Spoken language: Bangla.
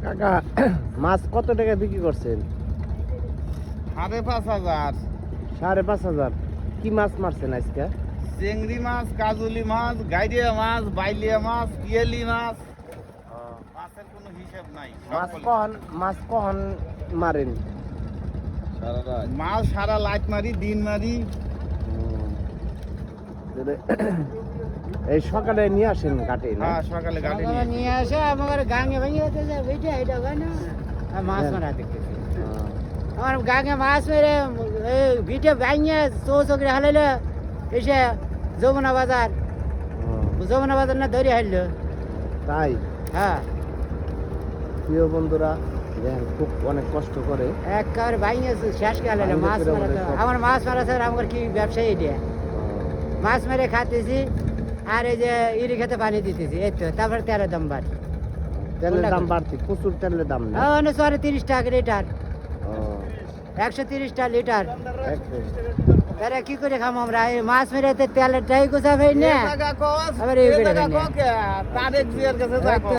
কাকা মাছ কত টাকা বিক্রি করছেন? 5,500। 5,500। কি মাছ মারছেন আজকে? চিংড়ি মাছ, কাজুলি মাছ, গাইডিয়া মাছ, বাইলিয়া মাছ, পিয়েলি মাছ। মাছের কোনো হিসাব নাই। মাছ কখন মারেন? মাছ সারা লাইট মারি, দিন মারি। এই সকালে নিয়ে আসেন ঘাটে না? হ্যাঁ, সকালে গাড়ি নিয়ে আসে আমার গাঙে ভেঙে বুঝছে এটা হয় না মাছ মারা দেখতেছি আমার গাঙে মাছ মেরে ভিটে ভেঙে চৌচকরে হালাইলে এসে যমুনা বাজার না ধরে হারলো। তাই হ্যাঁ প্রিয় বন্ধুরা দেখেন খুব অনেক কষ্ট করে একবার ভাঙে শেষ গেল মাছ মারা আমার মাছ মারা স্যার আমার কি ব্যবসায়ী এটা মাছ মেরে খাতেছি আর এই যে ইরি খেতে পানি দিতেছি এই তো তারপরে তেলের দাম বাড়ি তেলের দাম বাড়তি, প্রচুর তেলের দাম না? 30 টাকা লিটার, 130 টাকা লিটার। তারা কি করে খামো আমরা এই মাছ মেরে তেলের টাই গোছা ভাই না আবার এই করে